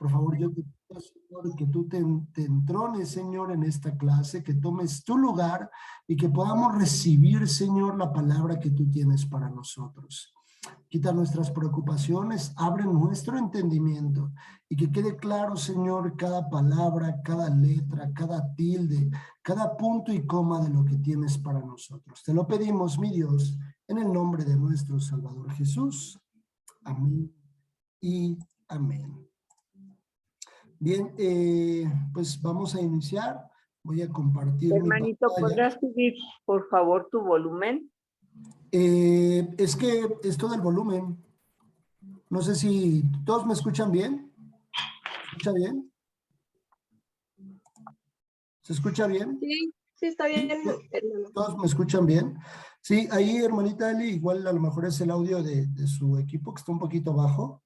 Por favor, yo te pido, Señor, que tú te entrones, Señor, en esta clase, que tomes tu lugar y que podamos recibir, Señor, la palabra que tú tienes para nosotros. Quita nuestras preocupaciones, abre nuestro entendimiento y que quede claro, Señor, cada palabra, cada letra, cada tilde, cada punto y coma de lo que tienes para nosotros. Te lo pedimos, mi Dios, en el nombre de nuestro Salvador Jesús. Amén y amén. Bien, pues vamos a iniciar. Voy a compartir mi Hermanito, pantalla. ¿podrás subir, por favor, tu volumen? Es que esto del volumen, no sé si todos me escuchan bien. ¿Se escucha bien? ¿Se escucha bien? Sí, sí, está bien, hermano. ¿Todos me escuchan bien? Sí, ahí, hermanita Eli, igual a lo mejor es el audio de su equipo que está un poquito bajo.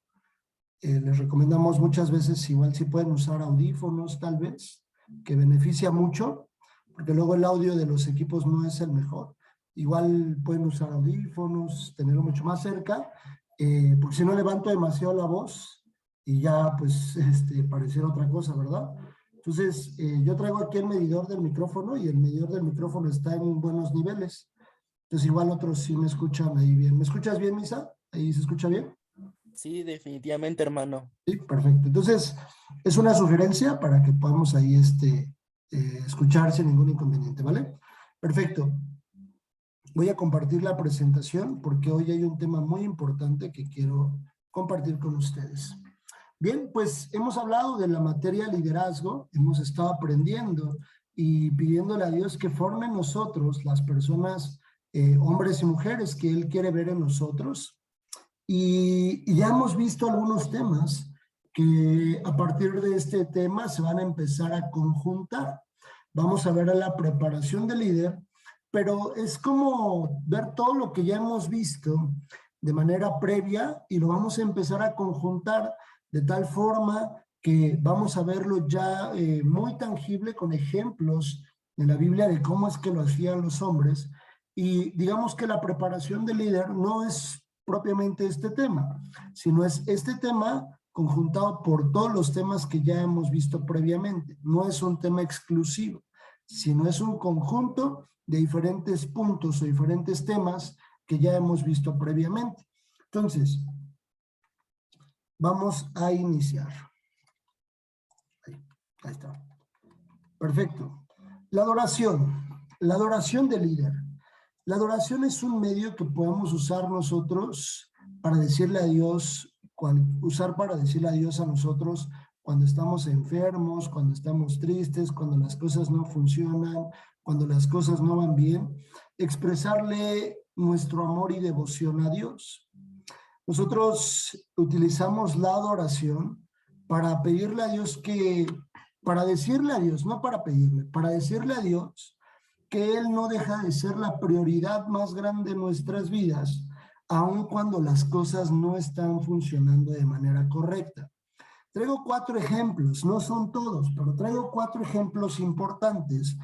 Les recomendamos muchas veces, igual si pueden usar audífonos tal vez, que beneficia mucho, porque luego el audio de los equipos no es el mejor. Igual pueden usar audífonos, tenerlo mucho más cerca, porque si no levanto demasiado la voz y ya pues pareciera otra cosa, ¿verdad? Entonces, yo traigo aquí el medidor del micrófono y el medidor del micrófono está en buenos niveles. Entonces, igual otros sí me escuchan ahí bien. ¿Me escuchas bien, Misa? ¿Ahí se escucha bien? Sí, definitivamente, hermano. Sí, perfecto. Entonces, es una sugerencia para que podamos ahí escuchar sin ningún inconveniente, ¿vale? Perfecto. Voy a compartir la presentación porque hoy hay un tema muy importante que quiero compartir con ustedes. Bien, pues hemos hablado de la materia liderazgo, hemos estado aprendiendo y pidiéndole a Dios que forme en nosotros las personas, hombres y mujeres que Él quiere ver en nosotros. Y ya hemos visto algunos temas que a partir de este tema se van a empezar a conjuntar. Vamos a ver a la preparación del líder, pero es como ver todo lo que ya hemos visto de manera previa y lo vamos a empezar a conjuntar de tal forma que vamos a verlo ya muy tangible con ejemplos de la Biblia de cómo es que lo hacían los hombres. Y digamos que la preparación del líder no es propiamente este tema, sino es este tema conjuntado por todos los temas que ya hemos visto previamente. No es un tema exclusivo, sino es un conjunto de diferentes puntos o diferentes temas que ya hemos visto previamente. Entonces, vamos a iniciar. Ahí está. Perfecto. La adoración del líder. La adoración es un medio que podemos usar nosotros para decirle a Dios, para decirle a Dios a nosotros cuando estamos enfermos, cuando estamos tristes, cuando las cosas no funcionan, cuando las cosas no van bien, expresarle nuestro amor y devoción a Dios. Nosotros utilizamos la adoración para pedirle a Dios para decirle a Dios, no para pedirle, para decirle a Dios que Él no deja de ser la prioridad más grande de nuestras vidas, aun cuando las cosas no están funcionando de manera correcta. Traigo 4 ejemplos, no son todos, pero traigo 4 ejemplos importantes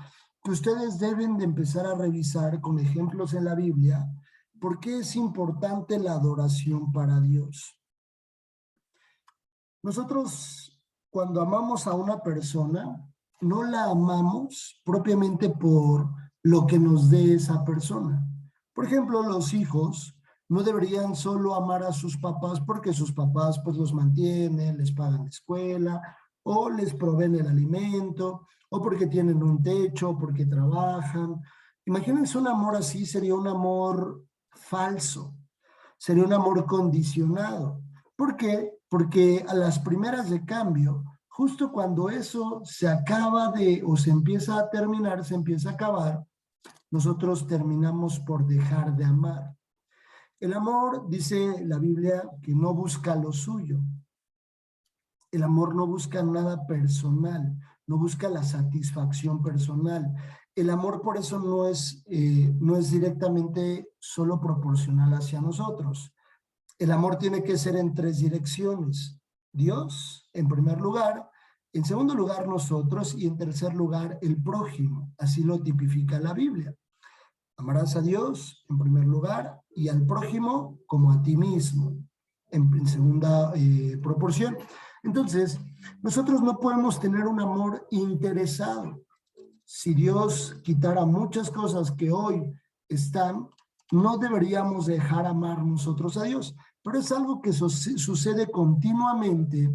que ustedes deben de empezar a revisar con ejemplos en la Biblia. ¿Por qué es importante la adoración para Dios? Nosotros, cuando amamos a una persona, no la amamos propiamente por lo que nos dé esa persona. Por ejemplo, los hijos no deberían solo amar a sus papás porque sus papás pues los mantienen, les pagan la escuela o les proveen el alimento o porque tienen un techo, porque trabajan. Imagínense un amor así, sería un amor falso, sería un amor condicionado. ¿Por qué? Porque a las primeras de cambio, justo cuando eso se acaba o se empieza a terminar, se empieza a acabar, nosotros terminamos por dejar de amar. El amor, dice la Biblia, que no busca lo suyo. El amor no busca nada personal, no busca la satisfacción personal. El amor por eso no es directamente solo proporcional hacia nosotros. El amor tiene que ser en 3 direcciones. Dios, en primer lugar, en segundo lugar nosotros y en tercer lugar el prójimo. Así lo tipifica la Biblia. Amarás a Dios en primer lugar y al prójimo como a ti mismo en segunda proporción. Entonces, nosotros no podemos tener un amor interesado. Si Dios quitara muchas cosas que hoy están, no deberíamos dejar amar nosotros a Dios. Pero es algo que sucede continuamente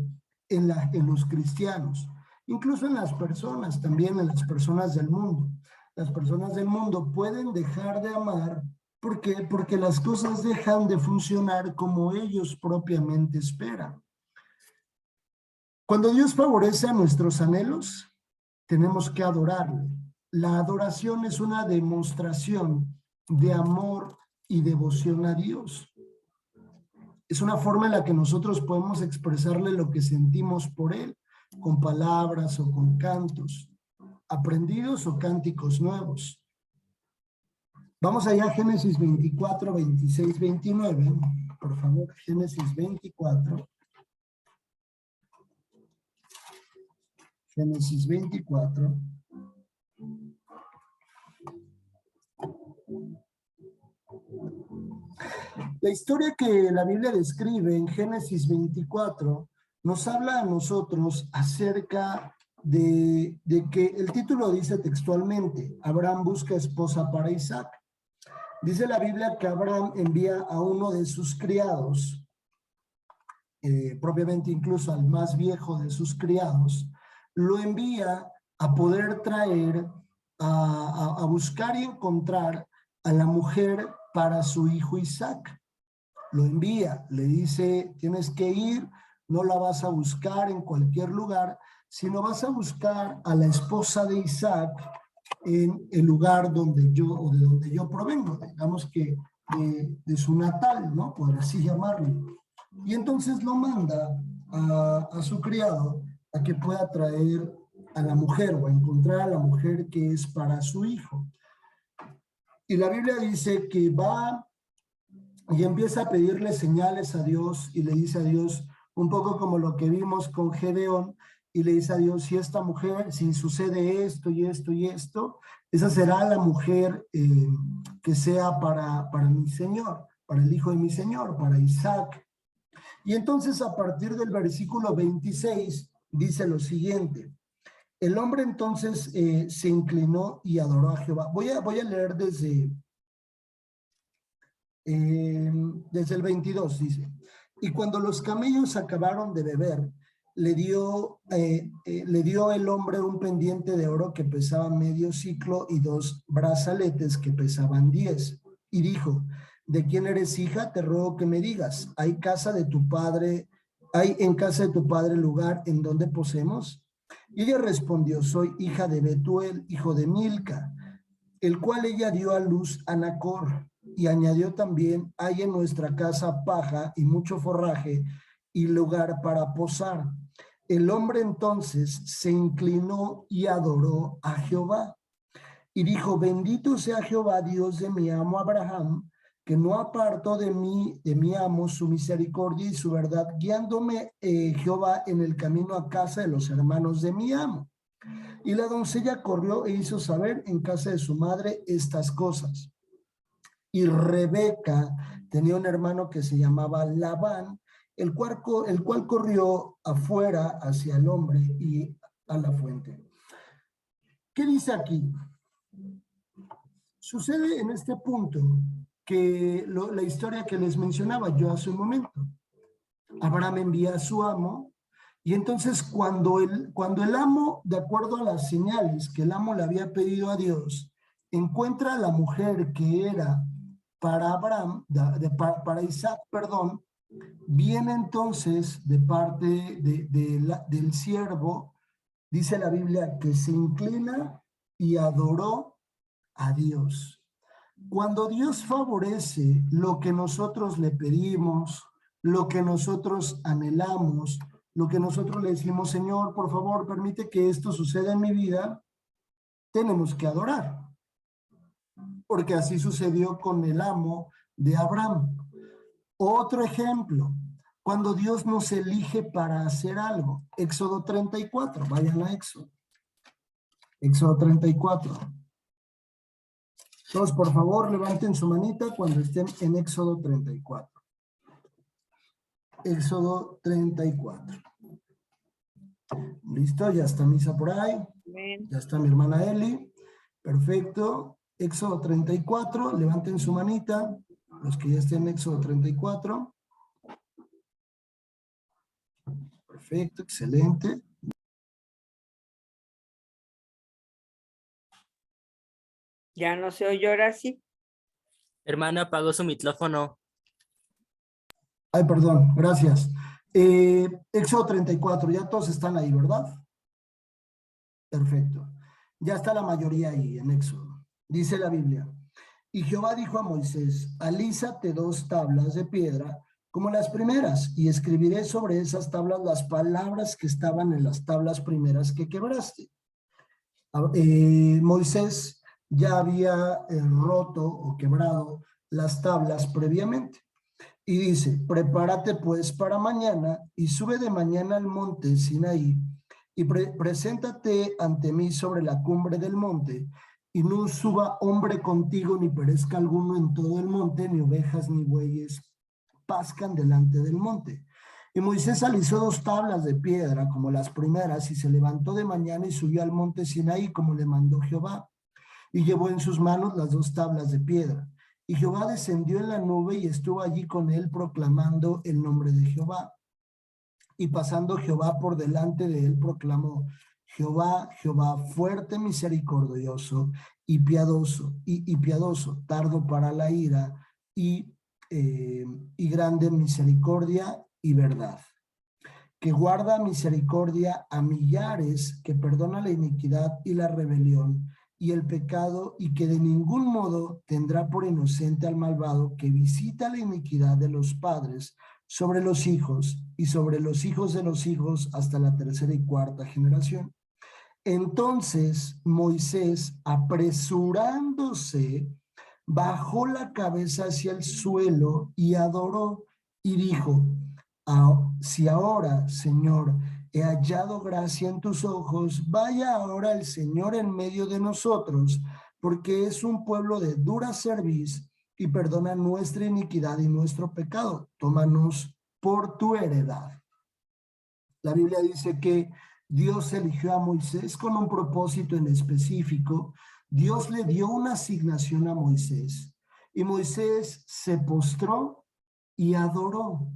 en los cristianos, incluso en las personas, también en las personas del mundo. Las personas del mundo pueden dejar de amar. ¿Por qué? Porque las cosas dejan de funcionar como ellos propiamente esperan. Cuando Dios favorece a nuestros anhelos, tenemos que adorarle. La adoración es una demostración de amor y devoción a Dios. Es una forma en la que nosotros podemos expresarle lo que sentimos por Él, con palabras o con cantos, aprendidos o cánticos nuevos. Vamos allá a Génesis 24, 26, 29. Por favor, Génesis 24. Génesis 24. La historia que la Biblia describe en Génesis 24 nos habla a nosotros acerca de que el título dice textualmente, Abraham busca esposa para Isaac. Dice la Biblia que Abraham envía a uno de sus criados, propiamente incluso al más viejo de sus criados, lo envía a poder traer, a buscar y encontrar a la mujer para su hijo Isaac. Lo envía, le dice, tienes que ir, no la vas a buscar en cualquier lugar, sino vas a buscar a la esposa de Isaac en el lugar donde yo provengo, digamos que de su natal, ¿no? Por así llamarlo. Y entonces lo manda a su criado a que pueda traer a la mujer o a encontrar a la mujer que es para su hijo. Y la Biblia dice que va y empieza a pedirle señales a Dios y le dice a Dios, un poco como lo que vimos con Gedeón, y le dice a Dios, si esta mujer, si sucede esto y esto y esto, esa será la mujer que sea para mi Señor, para el hijo de mi Señor, para Isaac. Y entonces a partir del versículo 26 dice lo siguiente, el hombre entonces se inclinó y adoró a Jehová. Voy a leer desde el 22, dice, y cuando los camellos acabaron de beber, le dio el hombre un pendiente de oro que pesaba medio siclo y 2 brazaletes que pesaban 10. Y dijo, ¿de quién eres hija? Te ruego que me digas, ¿hay en casa de tu padre lugar en donde posemos? Y ella respondió, soy hija de Betuel, hijo de Milca, el cual ella dio a luz a Nacor. Y añadió también, hay en nuestra casa paja y mucho forraje y lugar para posar. El hombre entonces se inclinó y adoró a Jehová. Y dijo, bendito sea Jehová, Dios de mi amo Abraham, que no apartó de mi amo su misericordia y su verdad, guiándome Jehová en el camino a casa de los hermanos de mi amo. Y la doncella corrió e hizo saber en casa de su madre estas cosas. Y Rebeca tenía un hermano que se llamaba Labán, el cual corrió afuera hacia el hombre y a la fuente. ¿Qué dice aquí? Sucede en este punto que la historia que les mencionaba yo hace un momento. Abraham envía a su amo y entonces cuando el amo, de acuerdo a las señales que el amo le había pedido a Dios, encuentra a la mujer que era para Abraham, para Isaac, perdón, viene entonces de parte del siervo, dice la Biblia, que se inclina y adoró a Dios. Cuando Dios favorece lo que nosotros le pedimos, lo que nosotros anhelamos, lo que nosotros le decimos, Señor, por favor, permite que esto suceda en mi vida, tenemos que adorar. Porque así sucedió con el amo de Abraham. Otro ejemplo, cuando Dios nos elige para hacer algo. Éxodo 34, vayan a Éxodo. Éxodo 34. Todos, por favor, levanten su manita cuando estén en Éxodo 34. Éxodo 34. Listo, ya está Misa por ahí. Amén. Ya está mi hermana Eli. Perfecto. Éxodo 34, levanten su manita. Los que ya estén en Éxodo 34. Perfecto, excelente. Ya no se oye ahora sí. Hermano, apagó su micrófono. Ay, perdón, gracias. Éxodo 34, ya todos están ahí, ¿verdad? Perfecto. Ya está la mayoría ahí en Éxodo. Dice la Biblia. Y Jehová dijo a Moisés, alízate 2 tablas de piedra como las primeras, y escribiré sobre esas tablas las palabras que estaban en las tablas primeras que quebraste. Moisés ya había roto o quebrado las tablas previamente. Y dice, prepárate pues para mañana y sube de mañana al monte Sinaí y preséntate ante mí sobre la cumbre del monte, y no suba hombre contigo, ni perezca alguno en todo el monte, ni ovejas ni bueyes pascan delante del monte. Y Moisés alisó 2 tablas de piedra como las primeras, y se levantó de mañana y subió al monte Sinaí como le mandó Jehová, y llevó en sus manos las 2 tablas de piedra. Y Jehová descendió en la nube y estuvo allí con él proclamando el nombre de Jehová. Y pasando Jehová por delante de él, proclamó, Jehová, Jehová, fuerte, misericordioso y piadoso, tardo para la ira y grande misericordia y verdad, que guarda misericordia a millares, que perdona la iniquidad y la rebelión y el pecado, y que de ningún modo tendrá por inocente al malvado, que visita la iniquidad de los padres sobre los hijos y sobre los hijos de los hijos hasta la 3ª y 4ª generación. Entonces Moisés, apresurándose, bajó la cabeza hacia el suelo y adoró y dijo, si ahora, Señor, he hallado gracia en tus ojos, vaya ahora el Señor en medio de nosotros, porque es un pueblo de dura cerviz, y perdona nuestra iniquidad y nuestro pecado. Tómanos por tu heredad. La Biblia dice que Dios eligió a Moisés con un propósito en específico. Dios le dio una asignación a Moisés, y Moisés se postró y adoró.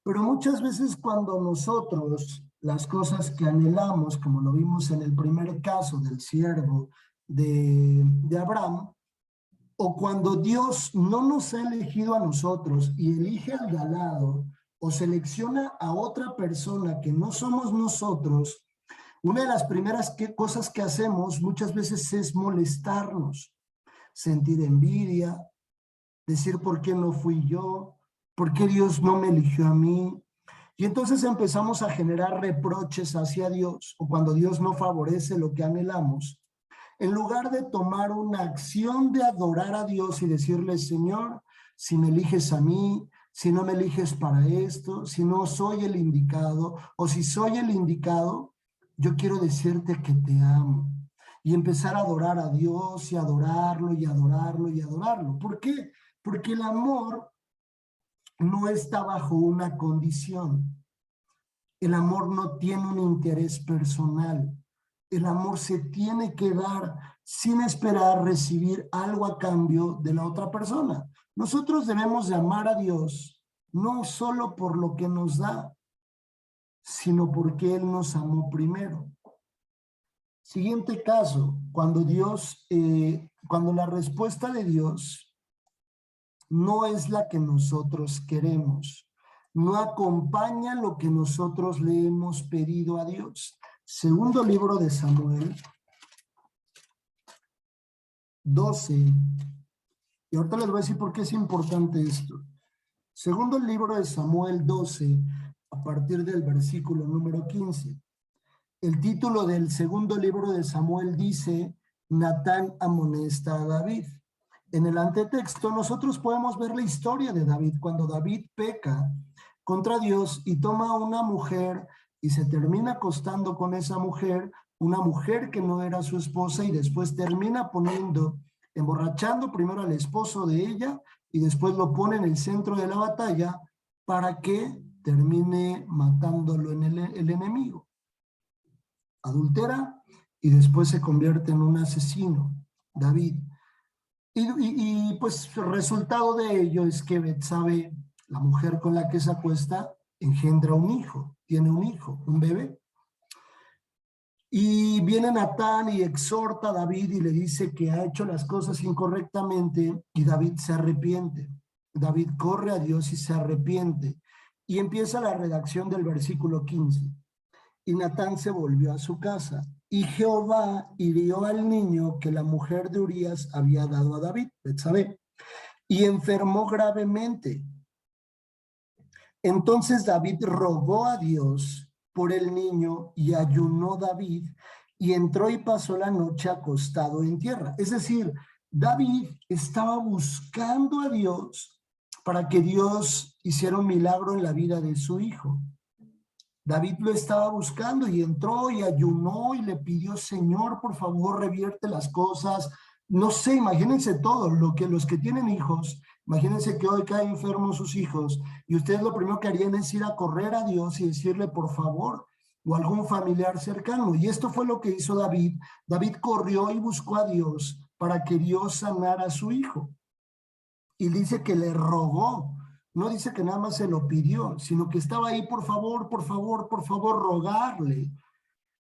Pero muchas veces cuando nosotros, las cosas que anhelamos, como lo vimos en el primer caso del siervo de Abraham, o cuando Dios no nos ha elegido a nosotros y elige al de al lado, o selecciona a otra persona que no somos nosotros, una de las primeras cosas que hacemos muchas veces es molestarnos, sentir envidia, decir ¿por qué no fui yo? ¿Por qué Dios no me eligió a mí? Y entonces empezamos a generar reproches hacia Dios, o cuando Dios no favorece lo que anhelamos, en lugar de tomar una acción de adorar a Dios y decirle, Señor, si me eliges a mí, si no me eliges para esto, si no soy el indicado, o si soy el indicado, yo quiero decirte que te amo. Y empezar a adorar a Dios y adorarlo y adorarlo y adorarlo. ¿Por qué? Porque el amor no está bajo una condición. El amor no tiene un interés personal. El amor se tiene que dar sin esperar recibir algo a cambio de la otra persona. Nosotros debemos de amar a Dios no solo por lo que nos da, sino porque Él nos amó primero. Siguiente caso, cuando la respuesta de Dios no es la que nosotros queremos, no acompaña lo que nosotros le hemos pedido a Dios. Segundo libro de Samuel 12, y ahorita les voy a decir por qué es importante esto. Segundo libro de Samuel 12, a partir del versículo número 15. El título del segundo libro de Samuel dice, Natán amonesta a David. En el antetexto nosotros podemos ver la historia de David, cuando David peca contra Dios y toma a una mujer y se termina acostando con esa mujer, una mujer que no era su esposa, y después termina emborrachando primero al esposo de ella y después lo pone en el centro de la batalla para que termine matándolo el enemigo. adultera y después se convierte en un asesino, David. Y pues el resultado de ello es que Betsabe, la mujer con la que se acuesta, engendra un hijo, tiene un hijo, un bebé. Y viene Natán y exhorta a David y le dice que ha hecho las cosas incorrectamente y David se arrepiente. David corre a Dios y se arrepiente. Y empieza la redacción del versículo 15. Y Natán se volvió a su casa. Y Jehová hirió al niño que la mujer de Urías había dado a David, Betsabé, y enfermó gravemente. Entonces David rogó a Dios por el niño y ayunó David y entró y pasó la noche acostado en tierra. Es decir, David estaba buscando a Dios para que Dios hiciera un milagro en la vida de su hijo. David lo estaba buscando y entró y ayunó y le pidió, Señor, por favor, revierte las cosas. No sé, imagínense todo, los que tienen hijos, imagínense que hoy caen enfermos sus hijos y ustedes lo primero que harían es ir a correr a Dios y decirle, por favor, o algún familiar cercano. Y esto fue lo que hizo David. David corrió y buscó a Dios para que Dios sanara a su hijo. Y dice que le rogó. No dice que nada más se lo pidió, sino que estaba ahí, por favor, rogarle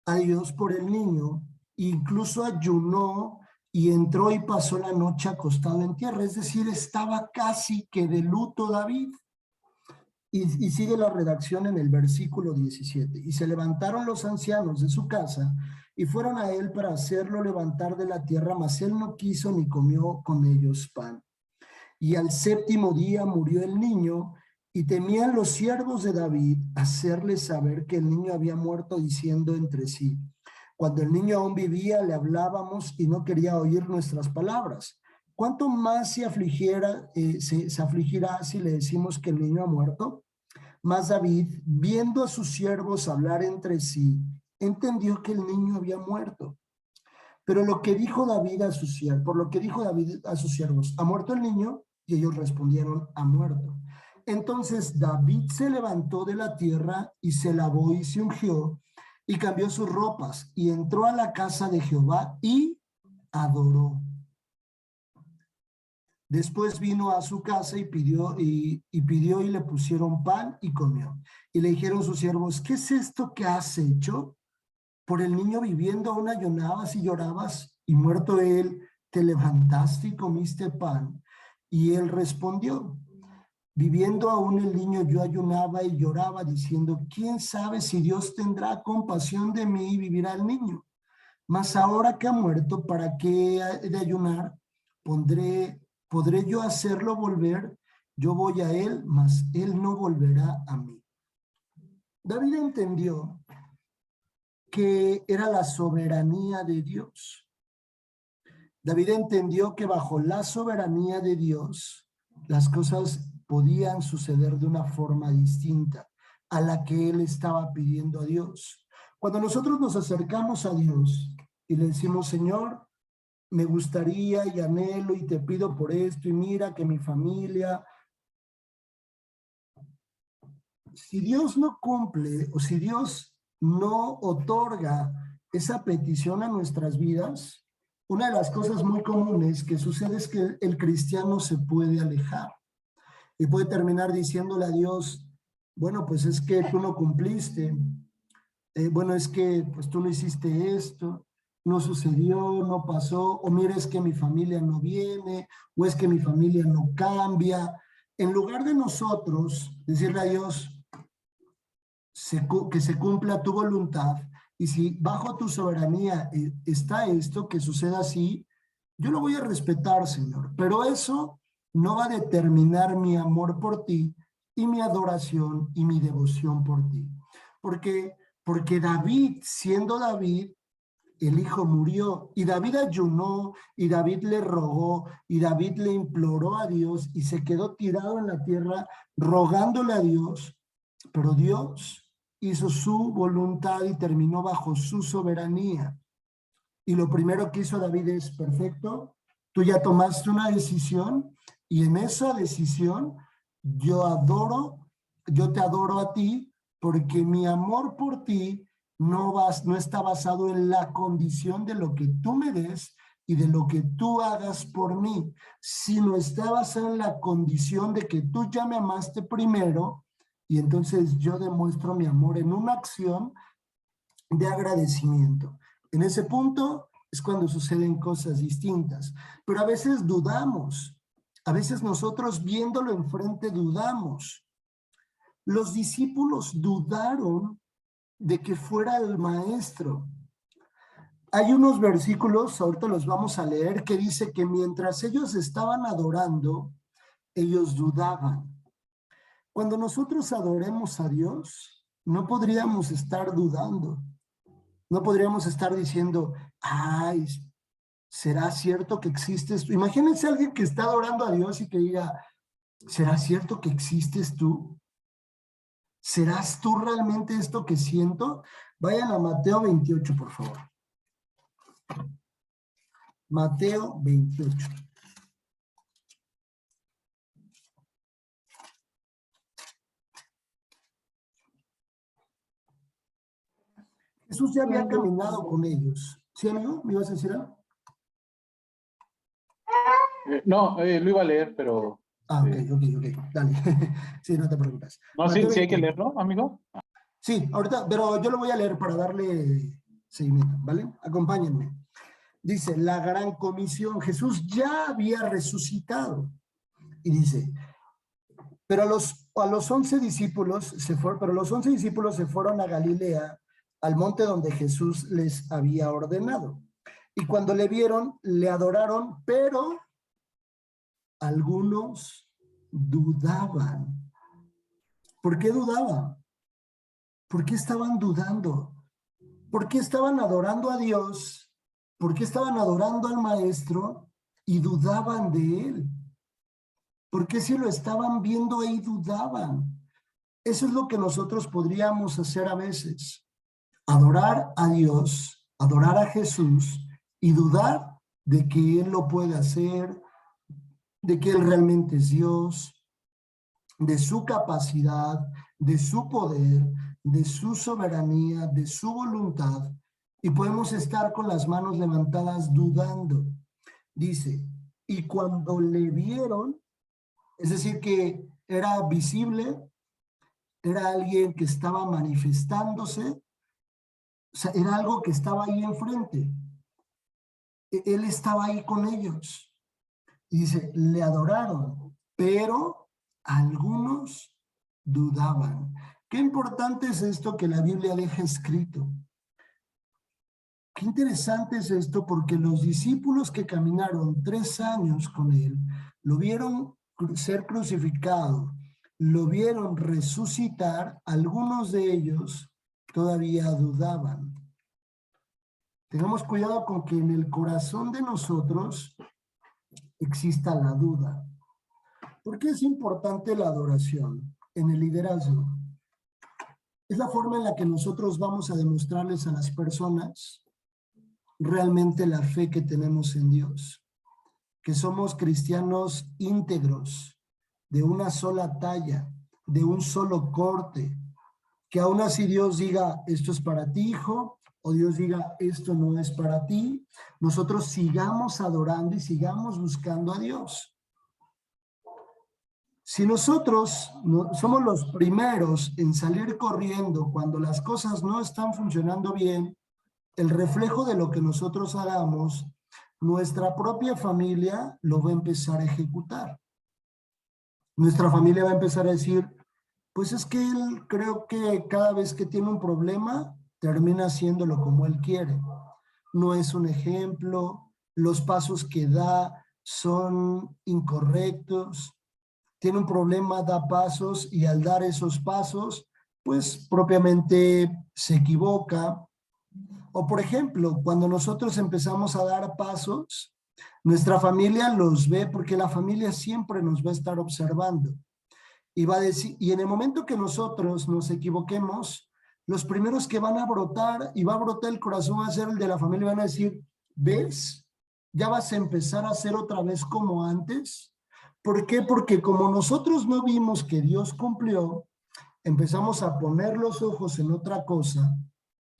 a Dios por el niño. Incluso ayunó y entró y pasó la noche acostado en tierra. Es decir, estaba casi que de luto David. Y sigue la redacción en el versículo 17. Y se levantaron los ancianos de su casa y fueron a él para hacerlo levantar de la tierra, mas él no quiso ni comió con ellos pan. Y al séptimo día murió el niño, y temían los siervos de David hacerle saber que el niño había muerto, diciendo entre sí, cuando el niño aún vivía, le hablábamos y no quería oír nuestras palabras. ¿Cuánto más se afligirá si le decimos que el niño ha muerto? Mas David, viendo a sus siervos hablar entre sí, entendió que el niño había muerto. Pero lo que dijo David a sus siervos, por lo que dijo David a sus siervos, ¿ha muerto el niño? Y ellos respondieron, ha muerto. Entonces David se levantó de la tierra y se lavó y se ungió y cambió sus ropas y entró a la casa de Jehová y adoró. Después vino a su casa y pidió y le pusieron pan y comió. Y le dijeron sus siervos, ¿qué es esto que has hecho? Por el niño viviendo aún ayunabas y llorabas, y muerto él, te levantaste y comiste pan. Y él respondió, viviendo aún el niño yo ayunaba y lloraba, diciendo, ¿quién sabe si Dios tendrá compasión de mí y vivirá el niño? Mas ahora que ha muerto, ¿para qué he de ayunar? ¿Podré yo hacerlo volver? Yo voy a él, mas él no volverá a mí. David entendió que era la soberanía de Dios. David entendió que bajo la soberanía de Dios, las cosas podían suceder de una forma distinta a la que él estaba pidiendo a Dios. Cuando nosotros nos acercamos a Dios y le decimos, Señor, me gustaría y anhelo y te pido por esto y mira que mi familia, si Dios no cumple o si Dios no otorga esa petición a nuestras vidas, una de las cosas muy comunes que sucede es que el cristiano se puede alejar y puede terminar diciéndole a Dios, bueno, pues es que tú no cumpliste, bueno, es que pues tú no hiciste esto, no sucedió, no pasó, o mira, es que mi familia no viene, o es que mi familia no cambia. En lugar de nosotros decirle a Dios, que se cumpla tu voluntad, y si bajo tu soberanía está esto, que suceda así, yo lo voy a respetar, Señor, pero eso no va a determinar mi amor por ti y mi adoración y mi devoción por ti. Porque David, siendo David, el hijo murió y David ayunó y David le rogó y David le imploró a Dios y se quedó tirado en la tierra rogándole a Dios, pero Dios hizo su voluntad y terminó bajo su soberanía. Y lo primero que hizo David es, perfecto, tú ya tomaste una decisión y en esa decisión yo te adoro a ti porque mi amor por ti no está basado en la condición de lo que tú me des y de lo que tú hagas por mí, sino está basado en la condición de que tú ya me amaste primero y entonces yo demuestro mi amor en una acción de agradecimiento. En ese punto es cuando suceden cosas distintas, pero a veces dudamos, a veces nosotros viéndolo enfrente dudamos. Los discípulos dudaron de que fuera el maestro. Hay unos versículos, ahorita los vamos a leer, que dice que mientras ellos estaban adorando, ellos dudaban. Cuando nosotros adoremos a Dios, no podríamos estar dudando. No podríamos estar diciendo, ay, ¿será cierto que existes tú? Imagínense a alguien que está adorando a Dios y que diga, ¿será cierto que existes tú? ¿Serás tú realmente esto que siento? Vayan a Mateo 28, por favor. Mateo 28. Jesús ya había caminado con ellos. ¿Sí, amigo? ¿Me ibas a decir algo? No, lo iba a leer, pero... Ah, ok. Dale. Sí, no te preocupes. No, sí, Mateo sí hay que 28. leerlo, amigo. Sí, ahorita, pero yo lo voy a leer para darle seguimiento, ¿vale? Acompáñenme. Dice, la gran comisión. Jesús ya había resucitado. Y dice, pero a los 11 discípulos se fueron a Galilea, al monte donde Jesús les había ordenado. Y cuando le vieron, le adoraron, pero algunos dudaban. ¿Por qué dudaban? ¿Por qué estaban dudando? ¿Por qué estaban adorando a Dios? ¿Por qué estaban adorando al Maestro y dudaban de él? ¿Por qué si lo estaban viendo ahí dudaban? Eso es lo que nosotros podríamos hacer a veces. Adorar a Dios, adorar a Jesús y dudar de que Él lo puede hacer, de que Él realmente es Dios, de su capacidad, de su poder, de su soberanía, de su voluntad. Y podemos estar con las manos levantadas dudando. Dice, y cuando le vieron, es decir, que era visible, era alguien que estaba manifestándose, o sea, era algo que estaba ahí enfrente. Él estaba ahí con ellos. Y dice, le adoraron, pero algunos dudaban. Qué importante es esto que la Biblia deja escrito. Qué interesante es esto porque los discípulos que caminaron 3 años con él, lo vieron ser crucificado, lo vieron resucitar, algunos de ellos todavía dudaban. Tengamos cuidado con que en el corazón de nosotros exista la duda. ¿Por qué es importante la adoración en el liderazgo? Es la forma en la que nosotros vamos a demostrarles a las personas realmente la fe que tenemos en Dios, que somos cristianos íntegros, de una sola talla, de un solo corte, que aún así Dios diga, esto es para ti, hijo, o Dios diga, esto no es para ti, nosotros sigamos adorando y sigamos buscando a Dios. Si nosotros somos los primeros en salir corriendo cuando las cosas no están funcionando bien, el reflejo de lo que nosotros hagamos, nuestra propia familia lo va a empezar a ejecutar. Nuestra familia va a empezar a decir, pues es que él creo que cada vez que tiene un problema, termina haciéndolo como él quiere. No es un ejemplo, los pasos que da son incorrectos, tiene un problema, da pasos y al dar esos pasos, pues propiamente se equivoca. O por ejemplo, cuando nosotros empezamos a dar pasos, nuestra familia los ve porque la familia siempre nos va a estar observando. Y va a decir, y en el momento que nosotros nos equivoquemos, los primeros que van a brotar y va a brotar el corazón va a ser el de la familia, van a decir, ¿ves? Ya vas a empezar a hacer otra vez como antes. ¿Por qué? Porque como nosotros no vimos que Dios cumplió, empezamos a poner los ojos en otra cosa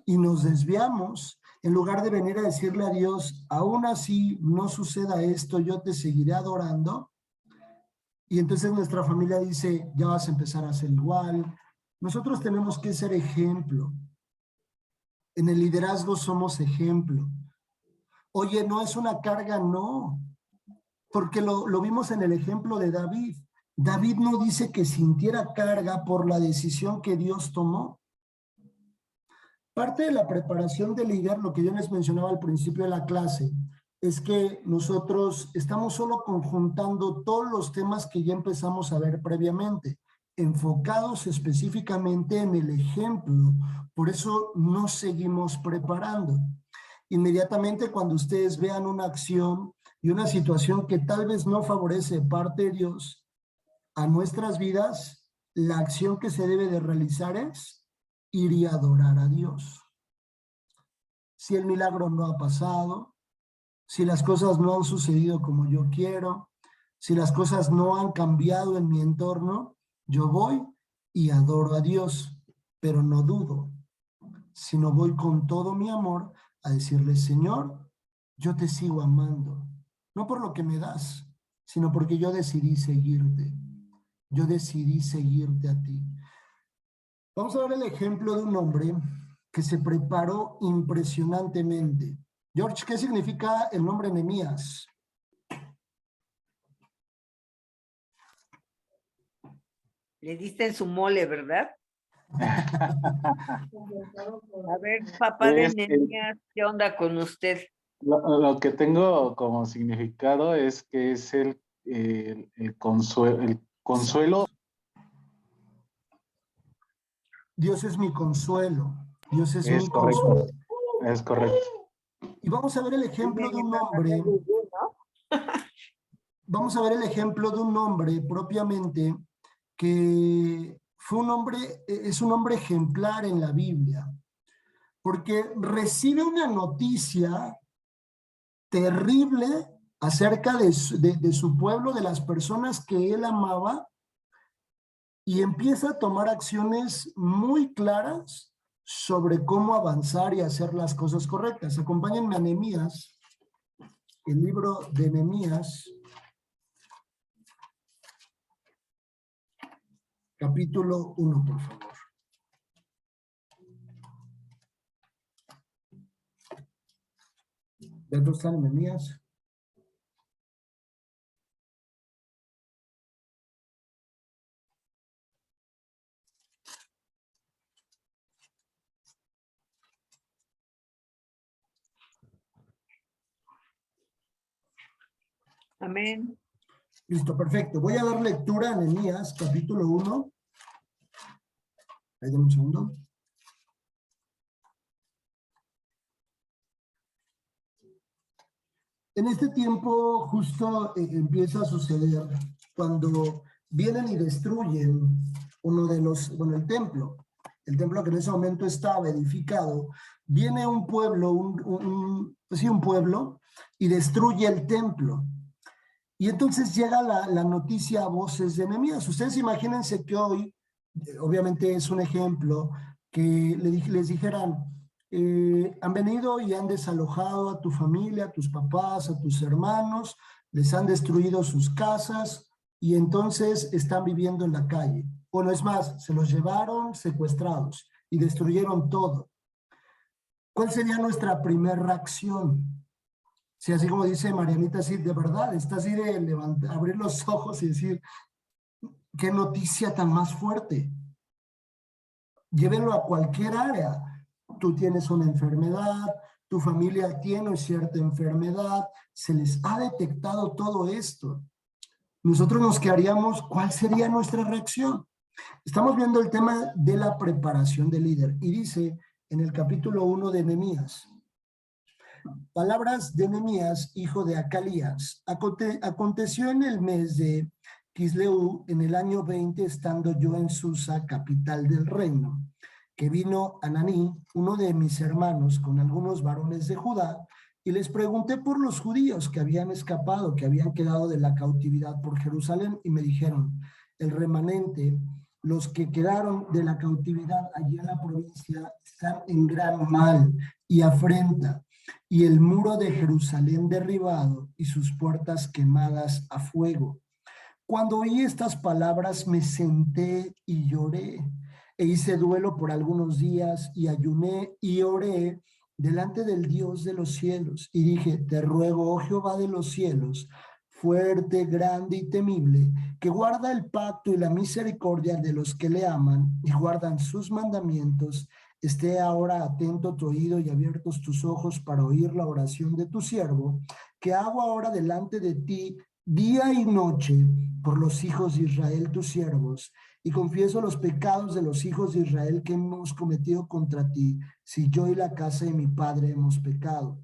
y nos desviamos, en lugar de venir a decirle a Dios, aún así no suceda esto, yo te seguiré adorando. Y entonces nuestra familia dice, ya vas a empezar a hacer igual. Nosotros tenemos que ser ejemplo. En el liderazgo somos ejemplo. Oye, no es una carga, no. Porque lo vimos en el ejemplo de David. David no dice que sintiera carga por la decisión que Dios tomó. Parte de la preparación del líder, lo que yo les mencionaba al principio de la clase, es que nosotros estamos solo conjuntando todos los temas que ya empezamos a ver previamente, enfocados específicamente en el ejemplo. Por eso nos seguimos preparando. Inmediatamente cuando ustedes vean una acción y una situación que tal vez no favorece parte de Dios a nuestras vidas, la acción que se debe de realizar es ir y adorar a Dios. Si el milagro no ha pasado, si las cosas no han sucedido como yo quiero, si las cosas no han cambiado en mi entorno, yo voy y adoro a Dios, pero no dudo, sino voy con todo mi amor a decirle, Señor, yo te sigo amando, no por lo que me das, sino porque yo decidí seguirte. Yo decidí seguirte a ti. Vamos a ver el ejemplo de un hombre que se preparó impresionantemente. George, ¿qué significa el nombre Nehemías? Le diste en su mole, ¿verdad? A ver, papá de Es el- Nehemías, ¿qué onda con usted? Lo que tengo como significado es que es el consuelo. Dios es mi consuelo. Dios es mi Es correcto, consuelo. es correcto. Y vamos a ver el ejemplo de un hombre. Vamos a ver el ejemplo de un hombre propiamente que fue un hombre, es un hombre ejemplar en la Biblia, porque recibe una noticia terrible acerca de su pueblo, de las personas que él amaba, y empieza a tomar acciones muy claras sobre cómo avanzar y hacer las cosas correctas. Acompáñenme a Nehemías, el libro de Nehemías, capítulo 1, por favor. ¿Dónde están Nehemías? Amén. Listo, perfecto. Voy a dar lectura a Nehemías, capítulo 1. Ahí, dame un segundo. En este tiempo justo empieza a suceder cuando vienen y destruyen uno de los, bueno, el templo que en ese momento estaba edificado, viene un pueblo, pues sí, un pueblo, y destruye el templo. Y entonces llega la noticia a voces de Nehemías. Ustedes imagínense que hoy, obviamente es un ejemplo, que les dijeran, han venido y han desalojado a tu familia, a tus papás, a tus hermanos, les han destruido sus casas y entonces están viviendo en la calle. Bueno, es más, se los llevaron secuestrados y destruyeron todo. ¿Cuál sería nuestra primera reacción? Sí, así como dice Marianita, sí, de verdad, está así de levantar, abrir los ojos y decir, qué noticia tan más fuerte. Llévenlo a cualquier área. Tú tienes una enfermedad, tu familia tiene cierta enfermedad, se les ha detectado todo esto. Nosotros nos quedaríamos, ¿cuál sería nuestra reacción? Estamos viendo el tema de la preparación del líder y dice en el capítulo 1 de Nehemías, palabras de Nehemías, hijo de Acalías. Aconteció en el mes de Quisleu, en el año 20, estando yo en Susa, capital del reino, que vino Ananí, uno de mis hermanos, con algunos varones de Judá, y les pregunté por los judíos que habían escapado, que habían quedado de la cautividad por Jerusalén, y me dijeron, el remanente los que quedaron de la cautividad allí en la provincia están en gran mal y afrenta, y el muro de Jerusalén derribado y sus puertas quemadas a fuego. Cuando oí estas palabras me senté y lloré, e hice duelo por algunos días y ayuné y oré delante del Dios de los cielos. Y dije, te ruego, oh Jehová de los cielos, fuerte, grande y temible, que guarda el pacto y la misericordia de los que le aman y guardan sus mandamientos, esté ahora atento tu oído y abiertos tus ojos para oír la oración de tu siervo, que hago ahora delante de ti día y noche por los hijos de Israel, tus siervos, y confieso los pecados de los hijos de Israel que hemos cometido contra ti, si yo y la casa de mi padre hemos pecado.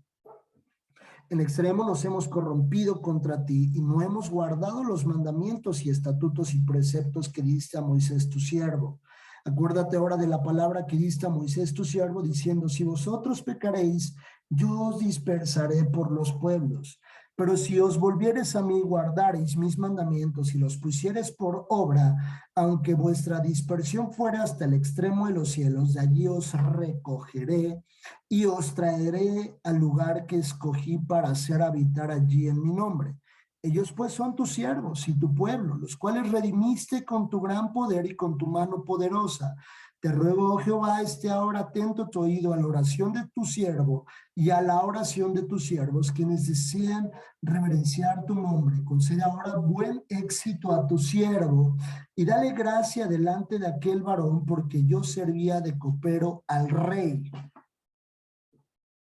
En extremo nos hemos corrompido contra ti y no hemos guardado los mandamientos y estatutos y preceptos que diste a Moisés tu siervo. Acuérdate ahora de la palabra que diste a Moisés tu siervo, diciendo, si vosotros pecaréis, yo os dispersaré por los pueblos. Pero si os volviereis a mí, guardareis mis mandamientos y los pusiereis por obra, aunque vuestra dispersión fuera hasta el extremo de los cielos, de allí os recogeré y os traeré al lugar que escogí para hacer habitar allí en mi nombre. Ellos pues son tus siervos y tu pueblo, los cuales redimiste con tu gran poder y con tu mano poderosa. Te ruego, oh Jehová, esté ahora atento tu oído a la oración de tu siervo y a la oración de tus siervos, quienes desean reverenciar tu nombre. Concede ahora buen éxito a tu siervo y dale gracia delante de aquel varón, porque yo servía de copero al rey.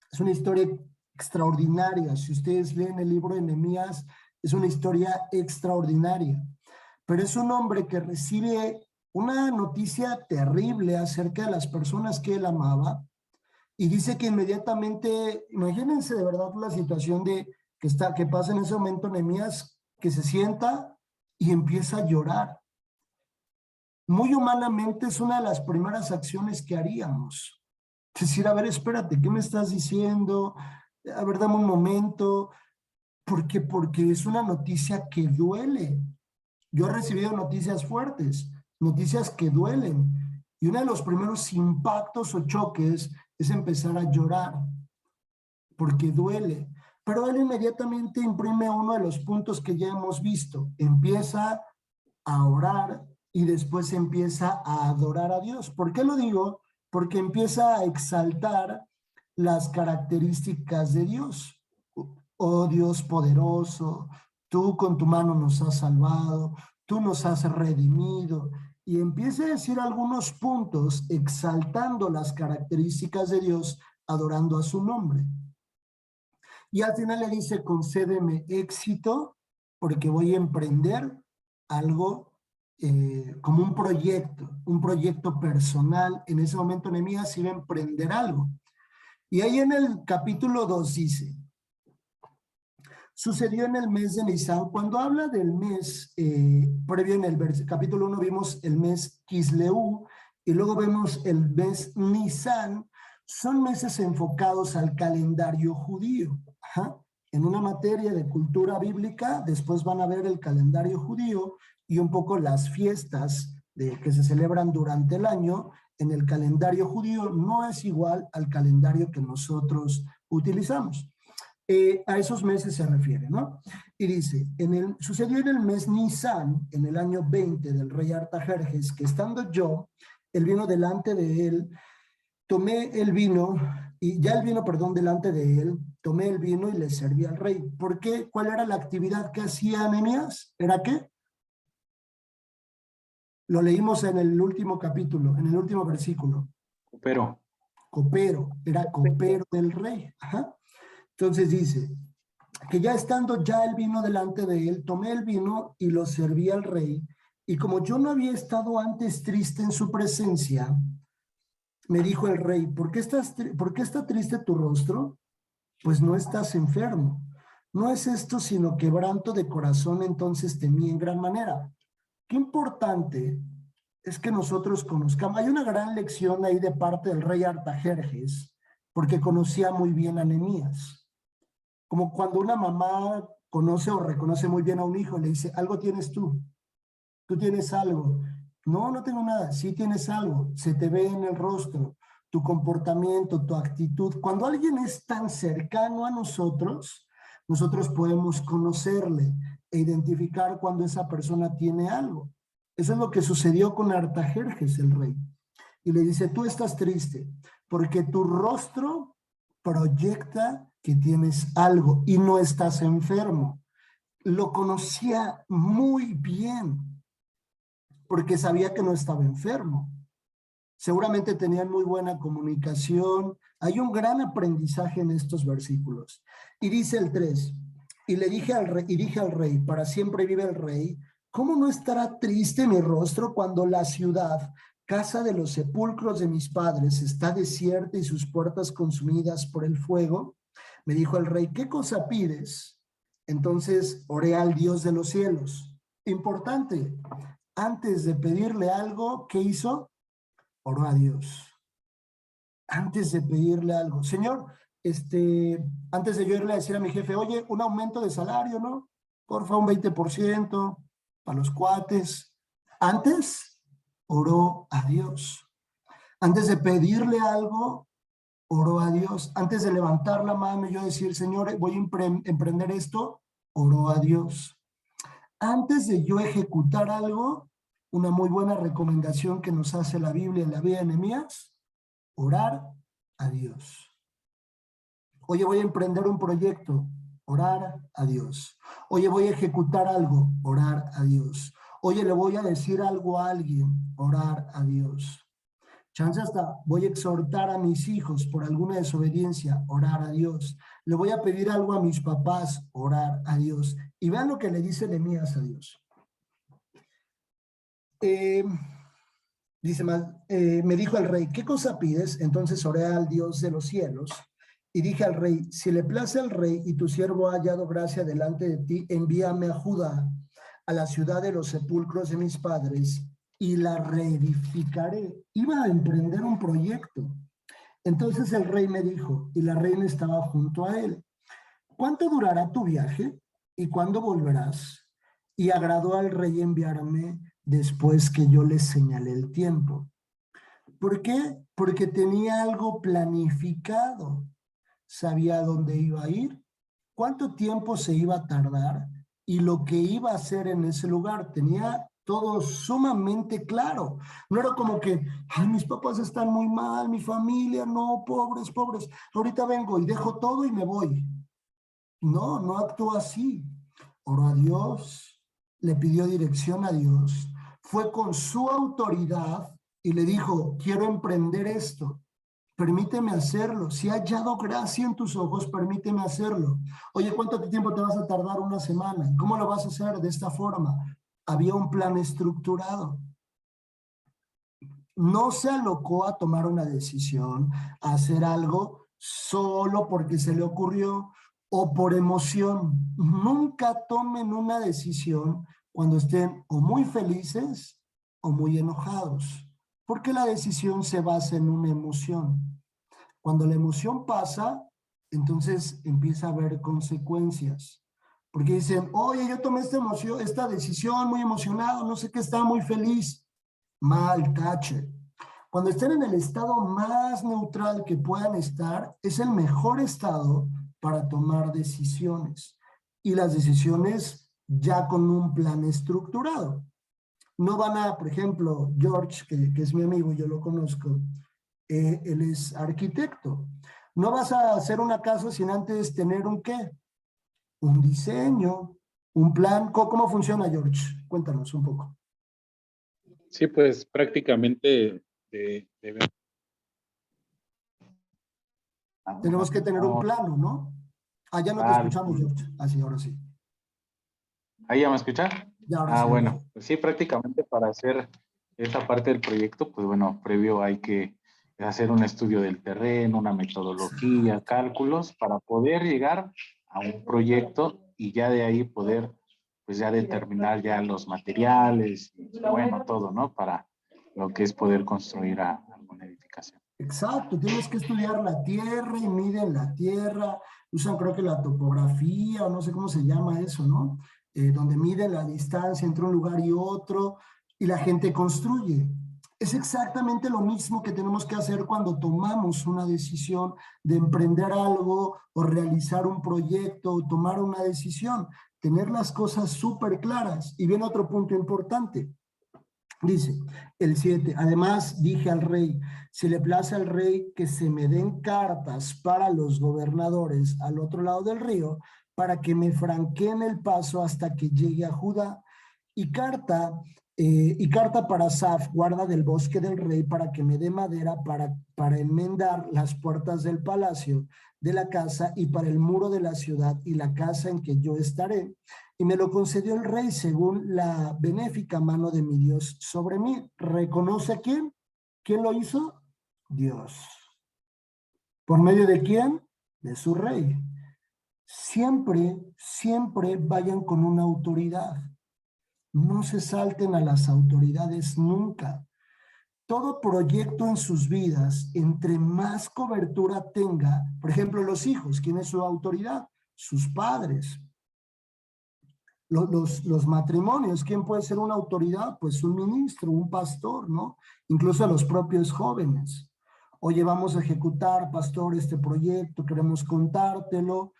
Es una historia extraordinaria. Si ustedes leen el libro de Nehemías, es una historia extraordinaria. Pero es un hombre que recibe una noticia terrible acerca de las personas que él amaba y dice que inmediatamente, imagínense de verdad la situación de que pasa en ese momento Nehemías, que se sienta y empieza a llorar. Muy humanamente es una de las primeras acciones que haríamos. Es decir, a ver, espérate, ¿qué me estás diciendo? A ver, dame un momento. ¿Por qué? Porque es una noticia que duele. Yo he recibido noticias fuertes, noticias que duelen. Y uno de los primeros impactos o choques es empezar a llorar, porque duele. Pero él inmediatamente imprime uno de los puntos que ya hemos visto. Empieza a orar y después empieza a adorar a Dios. ¿Por qué lo digo? Porque empieza a exaltar las características de Dios. Oh Dios poderoso, tú con tu mano nos has salvado, tú nos has redimido. Y empieza a decir algunos puntos exaltando las características de Dios, adorando a su nombre. Y al final le dice, concédeme éxito porque voy a emprender algo como un proyecto personal. En ese momento Nehemías iba a emprender algo. Y ahí en el capítulo 2 dice, sucedió en el mes de Nisan. Cuando habla del mes, previo en el capítulo 1 vimos el mes Kisleu y luego vemos el mes Nisan. Son meses enfocados al calendario judío. Ajá. En una materia de cultura bíblica, después van a ver el calendario judío y un poco las fiestas que se celebran durante el año. En el calendario judío no es igual al calendario que nosotros utilizamos. A esos meses se refiere, ¿no? Y dice, sucedió en el mes Nisan, en el año 20 del rey Artajerjes, que estando yo, el vino delante de él, tomé el vino, y ya el vino, perdón, delante de él, tomé el vino y le serví al rey. ¿Por qué? ¿Cuál era la actividad que hacía Nehemías? ¿Era qué? Lo leímos en el último capítulo, en el último versículo. Pero Copero, era copero del rey. Ajá. Entonces dice, que ya estando ya el vino delante de él, tomé el vino y lo serví al rey, y como yo no había estado antes triste en su presencia, me dijo el rey, ¿por qué está triste tu rostro? Pues no estás enfermo. No es esto sino quebranto de corazón. Entonces temí en gran manera. Qué importante es que nosotros conozcamos. Hay una gran lección ahí de parte del rey Artajerjes, porque conocía muy bien a Nehemías. Como cuando una mamá conoce o reconoce muy bien a un hijo, le dice, algo tienes tú tienes algo No, no tengo nada. Sí tienes algo. Se te ve en el rostro, tu comportamiento, tu actitud. Cuando alguien es tan cercano a nosotros, nosotros podemos conocerle e identificar cuando esa persona tiene algo. Eso es lo que sucedió con Artajerjes, el rey. Y le dice, tú estás triste porque tu rostro proyecta que tienes algo y no estás enfermo. Lo conocía muy bien porque sabía que no estaba enfermo. Seguramente tenían muy buena comunicación. Hay un gran aprendizaje en estos versículos. Y dice el 3, y dije al rey, para siempre vive el rey, ¿cómo no estará triste mi rostro cuando la ciudad, casa de los sepulcros de mis padres, está desierta y sus puertas consumidas por el fuego? Me dijo el rey, ¿qué cosa pides? Entonces oré al Dios de los cielos. Importante, antes de pedirle algo, ¿qué hizo? Oró a Dios. Antes de pedirle algo. Señor, antes de yo irle a decir a mi jefe, oye, un aumento de salario, ¿no? Porfa, un 20% para los cuates. Antes, oró a Dios. Antes de pedirle algo, oró a Dios. Antes de levantar la mano y yo decir, Señor, voy a emprender esto, oró a Dios. Antes de yo ejecutar algo, una muy buena recomendación que nos hace la Biblia en la vida de Nehemías, orar a Dios. Oye, voy a emprender un proyecto, orar a Dios. Oye, voy a ejecutar algo, orar a Dios. Oye, le voy a decir algo a alguien, orar a Dios. Chance hasta voy a exhortar a mis hijos por alguna desobediencia, orar a Dios. Le voy a pedir algo a mis papás, orar a Dios. Y vean lo que le dice Nehemías a Dios. Dice más, me dijo el rey, ¿qué cosa pides? Entonces oré al Dios de los cielos y dije al rey, si le place al rey y tu siervo ha hallado gracia delante de ti, envíame a Judá, a la ciudad de los sepulcros de mis padres, y la reedificaré. Iba a emprender un proyecto. Entonces el rey me dijo, y la reina estaba junto a él, ¿cuánto durará tu viaje? ¿Y cuándo volverás? Y agradó al rey enviarme después que yo le señalé el tiempo. ¿Por qué? Porque tenía algo planificado. Sabía dónde iba a ir, cuánto tiempo se iba a tardar y lo que iba a hacer en ese lugar. Tenía todo sumamente claro. No era como que, ay, mis papás están muy mal, mi familia, no, pobres, pobres. Ahorita vengo y dejo todo y me voy. No, no actuó así. Oró a Dios, le pidió dirección a Dios, fue con su autoridad y le dijo, quiero emprender esto, permíteme hacerlo. Si ha hallado gracia en tus ojos, permíteme hacerlo. Oye, ¿cuánto tiempo te vas a tardar? Una semana. ¿Cómo lo vas a hacer? De esta forma. Había un plan estructurado. No se alocó a tomar una decisión, a hacer algo solo porque se le ocurrió o por emoción. Nunca tomen una decisión cuando estén o muy felices o muy enojados, porque la decisión se basa en una emoción. Cuando la emoción pasa, entonces empieza a haber consecuencias. Porque dicen, oye, yo tomé esta decisión muy emocionado, no sé qué, estaba muy feliz. Mal, tache. Cuando estén en el estado más neutral que puedan estar, es el mejor estado para tomar decisiones. Y las decisiones ya con un plan estructurado. No van a, por ejemplo, George, que es mi amigo, yo lo conozco, él es arquitecto. No vas a hacer una casa sin antes tener un ¿qué? Un diseño, un plan. ¿Cómo funciona, George? Cuéntanos un poco. Sí, pues prácticamente Tenemos que tener un plano, ¿no? Ya no te escuchamos, George. Así, ahora sí. ¿Ahí ya me escucha? Ya, ahora sí. Bueno, pues sí, prácticamente para hacer esa parte del proyecto, pues bueno, previo hay que hacer un estudio del terreno, una metodología, cálculos, para poder llegar a un proyecto y ya de ahí poder, pues ya determinar ya los materiales, y bueno, todo, ¿no? Para lo que es poder construir alguna edificación. Exacto, tienes que estudiar la tierra y miden la tierra, usan creo que la topografía o no sé cómo se llama eso, ¿no? Donde miden la distancia entre un lugar y otro. y la gente construye. Es exactamente lo mismo que tenemos que hacer cuando tomamos una decisión de emprender algo o realizar un proyecto o tomar una decisión. Tener las cosas súper claras. Y viene otro punto importante. Dice el 7, además dije al rey, si le place al rey que se me den cartas para los gobernadores al otro lado del río, para que me franqueen el paso hasta que llegue a Judá, y carta para Asaf, guarda del bosque del rey, para que me dé madera para enmendar las puertas del palacio, de la casa y para el muro de la ciudad y la casa en que yo estaré. Y me lo concedió el rey según la benéfica mano de mi Dios sobre mí. ¿Reconoce a quién? ¿Quién lo hizo? Dios. ¿Por medio de quién? De su rey. Siempre, siempre vayan con una autoridad. No se salten a las autoridades nunca. Todo proyecto en sus vidas, entre más cobertura tenga, por ejemplo, los hijos, ¿quién es su autoridad? Sus padres. Los matrimonios, ¿quién puede ser una autoridad? Pues un ministro, un pastor, ¿no? Incluso los propios jóvenes. Oye, vamos a ejecutar, pastor, este proyecto, queremos contártelo.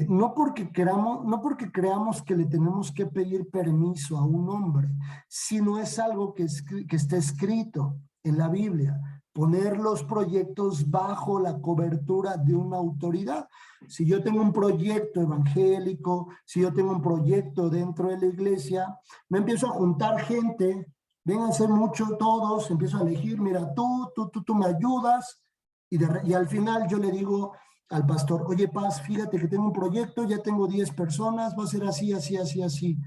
No porque creamos que le tenemos que pedir permiso a un hombre, sino es algo que está escrito en la Biblia. Poner los proyectos bajo la cobertura de una autoridad. Si yo tengo un proyecto evangélico, si yo tengo un proyecto dentro de la iglesia, me empiezo a juntar gente, vénganse mucho todos, empiezo a elegir, mira, tú me ayudas, y al final yo le digo al pastor, oye, Paz, fíjate que tengo un proyecto, ya tengo 10 personas, va a ser así, así, así, así.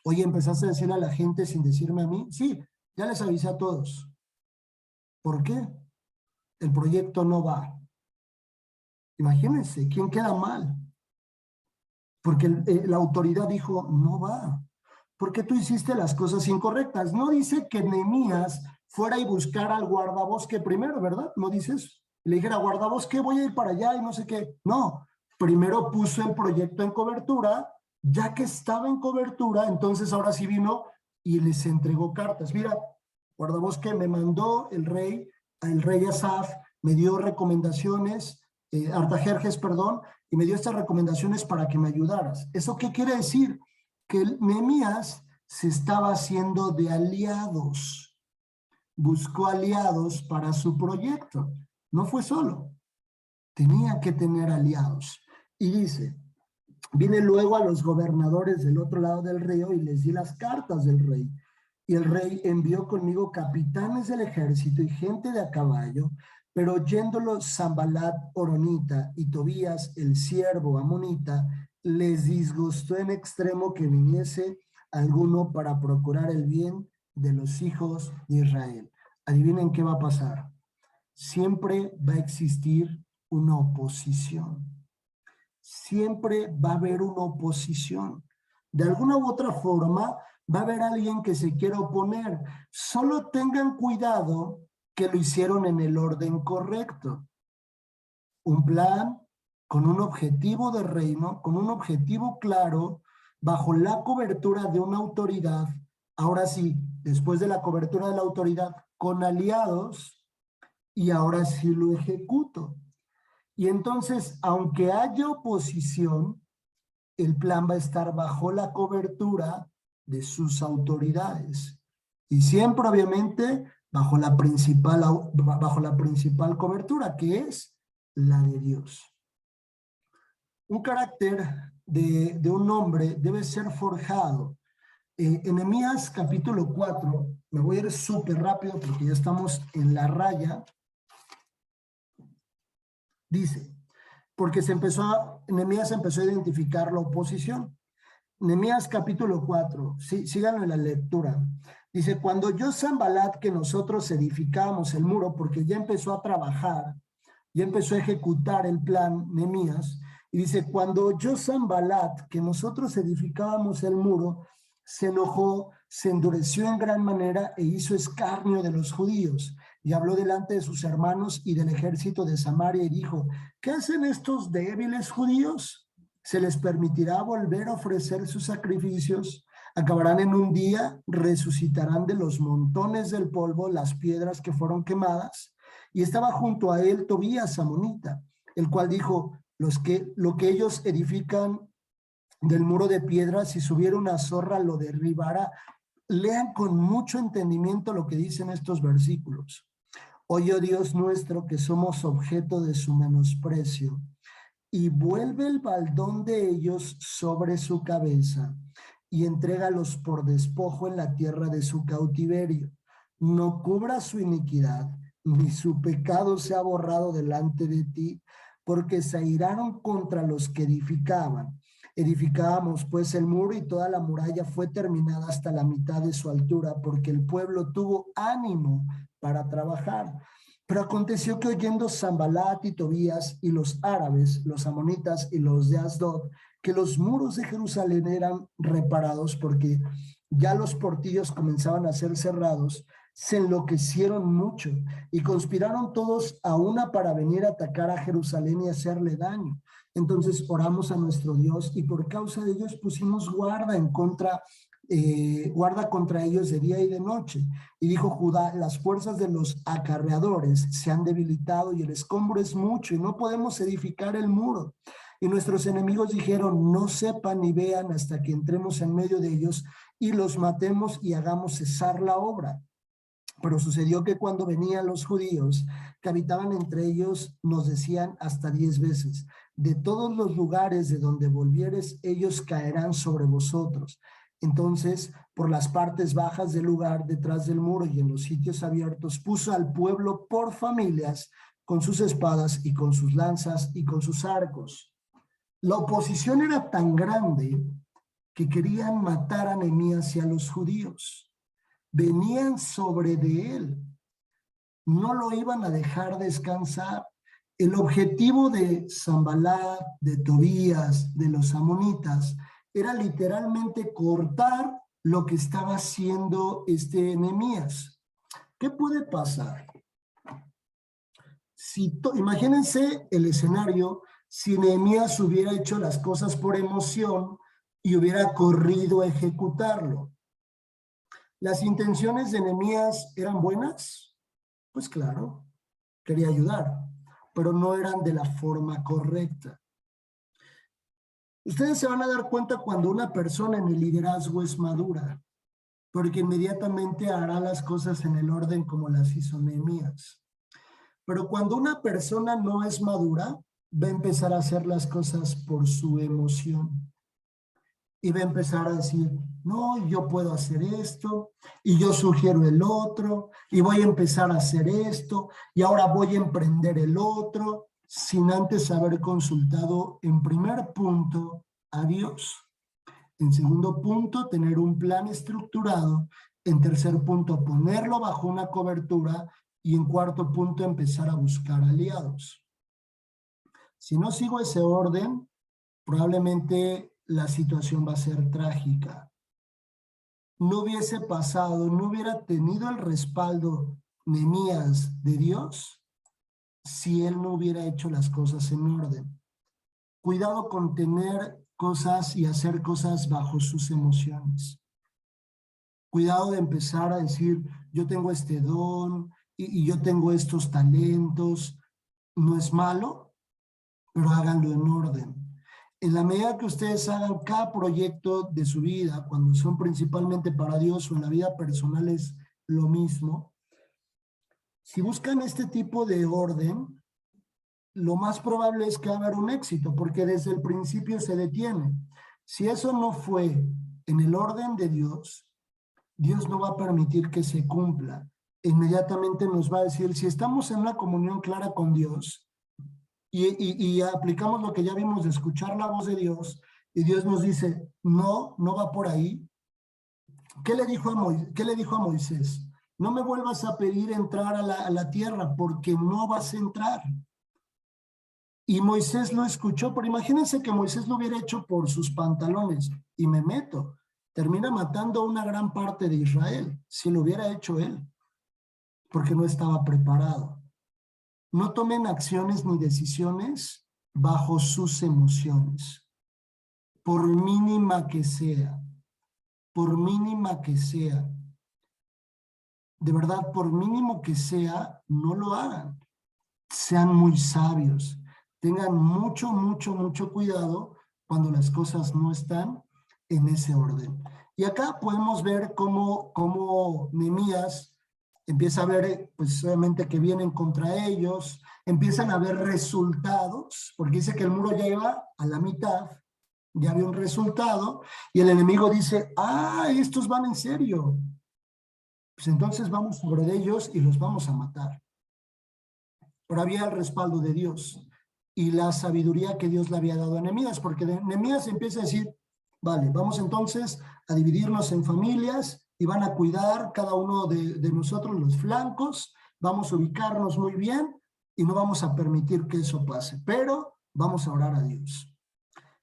Oye, ¿empezaste a decirle a la gente sin decirme a mí? Sí, ya les avisé a todos. ¿Por qué? El proyecto no va. Imagínense, ¿quién queda mal? Porque la autoridad dijo, no va. Porque tú hiciste las cosas incorrectas. No dice que Nehemías fuera y buscara al guardabosque primero, ¿verdad? No dice eso. Le dijera, guardabosque, voy a ir para allá y no sé qué. No, primero puso el proyecto en cobertura. Ya que estaba en cobertura, entonces ahora sí vino y les entregó cartas. Mira, guardabosque, me mandó el rey Asaf, me dio recomendaciones, Artajerjes, perdón, y me dio estas recomendaciones para que me ayudaras. ¿Eso qué quiere decir? Que Nehemías se estaba haciendo de aliados. Buscó aliados para su proyecto. No fue solo. Tenía que tener aliados. Y dice, vine luego a los gobernadores del otro lado del río y les di las cartas del rey. Y el rey envió conmigo capitanes del ejército y gente de a caballo, pero oyéndolo Sanbalat horonita y Tobías el siervo amonita, les disgustó en extremo que viniese alguno para procurar el bien de los hijos de Israel. Adivinen qué va a pasar. Siempre va a existir una oposición. Siempre va a haber una oposición. De alguna u otra forma, va a haber alguien que se quiera oponer. Solo tengan cuidado que lo hicieron en el orden correcto. Un plan con un objetivo de reino, con un objetivo claro, bajo la cobertura de una autoridad. Ahora sí, después de la cobertura de la autoridad, con aliados, y ahora sí lo ejecuto. Y entonces, aunque haya oposición, el plan va a estar bajo la cobertura de sus autoridades. Y siempre, obviamente, bajo la principal cobertura, que es la de Dios. Un carácter de un hombre debe ser forjado. En Nehemías capítulo 4, me voy a ir súper rápido porque ya estamos en la raya. Dice, porque Nehemías empezó a identificar la oposición. Nehemías capítulo 4, sí, síganlo en la lectura. Dice, cuando oyó Sanbalat que nosotros edificábamos el muro, porque ya empezó a trabajar, ya empezó a ejecutar el plan Nehemías, y dice, cuando oyó Sanbalat que nosotros edificábamos el muro, se enojó, se endureció en gran manera e hizo escarnio de los judíos. Y habló delante de sus hermanos y del ejército de Samaria y dijo, ¿qué hacen estos débiles judíos? ¿Se les permitirá volver a ofrecer sus sacrificios? Acabarán en un día, resucitarán de los montones del polvo las piedras que fueron quemadas. Y estaba junto a él Tobías amonita, el cual dijo, lo que ellos edifican del muro de piedra, si subiera una zorra lo derribará. Lean con mucho entendimiento lo que dicen estos versículos. Oye, oh Dios nuestro, que somos objeto de su menosprecio, y vuelve el baldón de ellos sobre su cabeza, y entrégalos por despojo en la tierra de su cautiverio. No cubra su iniquidad, ni su pecado sea borrado delante de ti, porque se airaron contra los que edificaban. Edificábamos pues el muro y toda la muralla fue terminada hasta la mitad de su altura, porque el pueblo tuvo ánimo para trabajar. Pero aconteció que oyendo Sanbalat y Tobías y los árabes, los amonitas y los de Asdod, que los muros de Jerusalén eran reparados porque ya los portillos comenzaban a ser cerrados, se enloquecieron mucho y conspiraron todos a una para venir a atacar a Jerusalén y hacerle daño. Entonces oramos a nuestro Dios y por causa de ellos pusimos guarda contra ellos de día y de noche. Y dijo Judá, las fuerzas de los acarreadores se han debilitado y el escombro es mucho y no podemos edificar el muro. Y nuestros enemigos dijeron, no sepan ni vean hasta que entremos en medio de ellos y los matemos y hagamos cesar la obra. Pero sucedió que cuando venían los judíos que habitaban entre ellos, nos decían hasta 10 veces, de todos los lugares de donde volvieres, ellos caerán sobre vosotros. Entonces, por las partes bajas del lugar, detrás del muro y en los sitios abiertos, puso al pueblo por familias, con sus espadas y con sus lanzas y con sus arcos. La oposición era tan grande que querían matar a Nehemías y a los judíos. Venían sobre de él, no lo iban a dejar descansar. El objetivo de Sanbalat, de Tobías, de los amonitas, era literalmente cortar lo que estaba haciendo Nehemías. ¿Qué puede pasar? Imagínense el escenario si Nehemías hubiera hecho las cosas por emoción y hubiera corrido a ejecutarlo. ¿Las intenciones de Nehemías eran buenas? Pues claro, quería ayudar, pero no eran de la forma correcta. Ustedes se van a dar cuenta cuando una persona en el liderazgo es madura, porque inmediatamente hará las cosas en el orden como las hizo Nehemías. Pero cuando una persona no es madura, va a empezar a hacer las cosas por su emoción. Y va a empezar a decir, no, yo puedo hacer esto, y yo sugiero el otro, y voy a empezar a hacer esto, y ahora voy a emprender el otro, sin antes haber consultado en primer punto a Dios. En segundo punto, tener un plan estructurado. En tercer punto, ponerlo bajo una cobertura. Y en cuarto punto, empezar a buscar aliados. Si no sigo ese orden, probablemente la situación va a ser trágica. No hubiese pasado, no hubiera tenido el respaldo Nehemías de Dios si él no hubiera hecho las cosas en orden. Cuidado con tener cosas y hacer cosas bajo sus emociones. Cuidado de empezar a decir, yo tengo este don y yo tengo estos talentos. No es malo, pero háganlo en orden. En la medida que ustedes hagan cada proyecto de su vida, cuando son principalmente para Dios o en la vida personal es lo mismo, si buscan este tipo de orden, lo más probable es que va a haber un éxito, porque desde el principio se detiene. Si eso no fue en el orden de Dios, Dios no va a permitir que se cumpla. Inmediatamente nos va a decir, si estamos en una comunión clara con Dios, y aplicamos lo que ya vimos de escuchar la voz de Dios, y Dios nos dice, no, no va por ahí. ¿Qué le dijo a Moisés? No me vuelvas a pedir entrar a la tierra, porque no vas a entrar. Y Moisés lo escuchó, pero imagínense que Moisés lo hubiera hecho por sus pantalones, y me meto, termina matando a una gran parte de Israel, si lo hubiera hecho él, porque no estaba preparado. No tomen acciones ni decisiones bajo sus emociones, por mínima que sea, por mínima que sea, de verdad, por mínimo que sea, no lo hagan. Sean muy sabios. Tengan mucho, mucho, mucho cuidado cuando las cosas no están en ese orden. Y acá podemos ver cómo Nehemías empieza a ver, pues obviamente que vienen contra ellos, empiezan a ver resultados, porque dice que el muro ya iba a la mitad, ya había un resultado, y el enemigo dice, estos van en serio. Pues entonces vamos sobre ellos y los vamos a matar. Pero había el respaldo de Dios y la sabiduría que Dios le había dado a Nehemías, porque Nehemías empieza a decir, vale, vamos entonces a dividirnos en familias y van a cuidar cada uno de nosotros los flancos, vamos a ubicarnos muy bien y no vamos a permitir que eso pase, pero vamos a orar a Dios.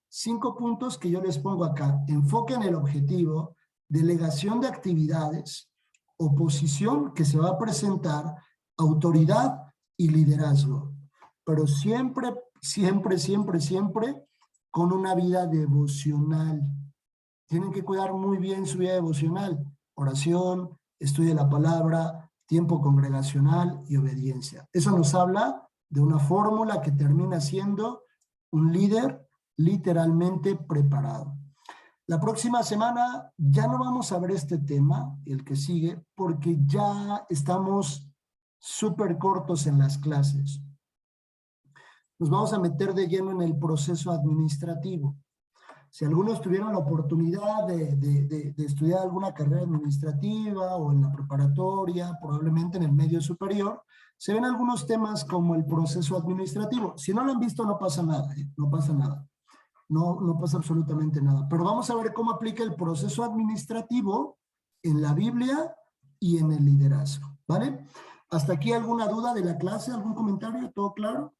5 puntos que yo les pongo acá: enfoque en el objetivo, delegación de actividades, oposición que se va a presentar, autoridad y liderazgo, pero siempre, siempre, siempre, siempre con una vida devocional. Tienen que cuidar muy bien su vida devocional: oración, estudio de la palabra, tiempo congregacional y obediencia. Eso nos habla de una fórmula que termina siendo un líder literalmente preparado. La próxima semana ya no vamos a ver este tema, el que sigue, porque ya estamos súper cortos en las clases. Nos vamos a meter de lleno en el proceso administrativo. Si algunos tuvieron la oportunidad de estudiar alguna carrera administrativa o en la preparatoria, probablemente en el medio superior, se ven algunos temas como el proceso administrativo. Si no lo han visto, no pasa nada, no pasa nada. No pasa absolutamente nada. Pero vamos a ver cómo aplica el proceso administrativo en la Biblia y en el liderazgo, ¿vale? ¿Hasta aquí alguna duda de la clase? ¿Algún comentario? ¿Todo claro?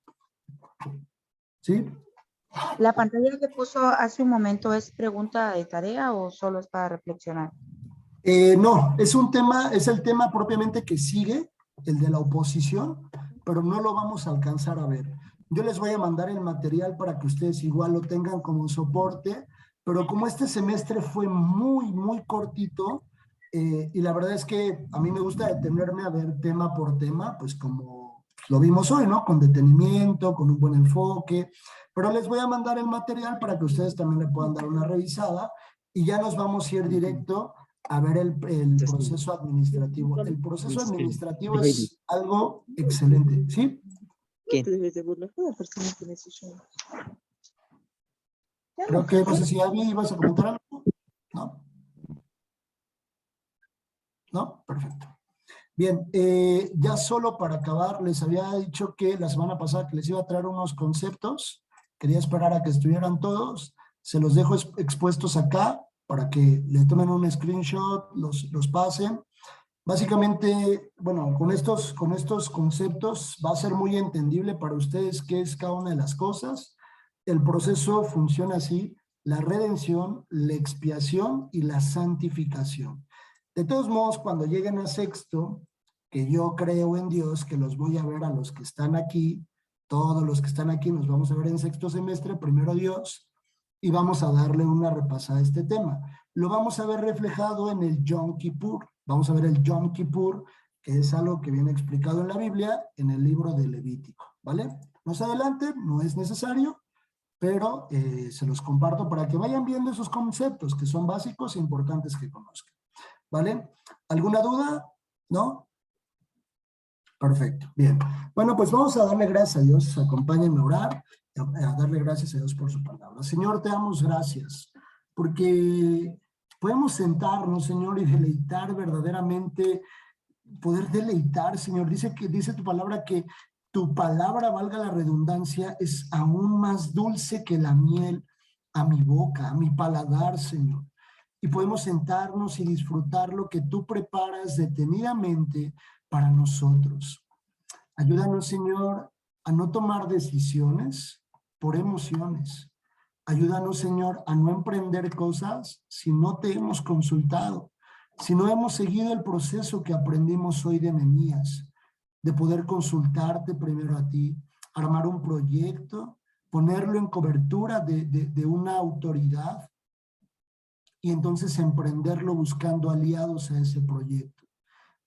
¿Sí? ¿La pantalla que puso hace un momento es pregunta de tarea o solo es para reflexionar? No, es el tema propiamente que sigue, el de la oposición, pero no lo vamos a alcanzar a ver. Yo les voy a mandar el material para que ustedes igual lo tengan como soporte, pero como este semestre fue muy, muy cortito, y la verdad es que a mí me gusta detenerme a ver tema por tema, pues como lo vimos hoy, ¿no? Con detenimiento, con un buen enfoque, pero les voy a mandar el material para que ustedes también le puedan dar una revisada y ya nos vamos a ir directo a ver el proceso administrativo. El proceso administrativo es algo excelente, ¿sí? Creo que, no sé si Abby ibas a comentar algo. ¿No? ¿No? Perfecto. Bien, ya solo para acabar, les había dicho que la semana pasada que les iba a traer unos conceptos. Quería esperar a que estuvieran todos. Se los dejo expuestos acá para que le tomen un screenshot, los pasen. Básicamente, bueno, con estos conceptos va a ser muy entendible para ustedes qué es cada una de las cosas. El proceso funciona así: la redención, la expiación y la santificación. De todos modos, cuando lleguen a sexto, que yo creo en Dios, que los voy a ver a los que están aquí, todos los que están aquí nos vamos a ver en sexto semestre, primero Dios, y vamos a darle una repasada a este tema. Lo vamos a ver reflejado en el Yom Kippur. Vamos a ver el Yom Kippur, que es algo que viene explicado en la Biblia, en el libro de Levítico, ¿vale? Más adelante, no es necesario, pero se los comparto para que vayan viendo esos conceptos que son básicos e importantes que conozcan, ¿vale? ¿Alguna duda? ¿No? Perfecto, bien. Bueno, pues vamos a darle gracias a Dios. Acompáñenme a orar, a darle gracias a Dios por su palabra. Señor, te damos gracias, porque podemos sentarnos, Señor, y deleitar verdaderamente, poder deleitar, Señor. Dice tu palabra que tu palabra, valga la redundancia, es aún más dulce que la miel a mi boca, a mi paladar, Señor. Y podemos sentarnos y disfrutar lo que tú preparas detenidamente para nosotros. Ayúdanos, Señor, a no tomar decisiones por emociones. Ayúdanos, Señor, a no emprender cosas si no te hemos consultado, si no hemos seguido el proceso que aprendimos hoy de Nehemías, de poder consultarte primero a ti, armar un proyecto, ponerlo en cobertura de una autoridad y entonces emprenderlo buscando aliados a ese proyecto.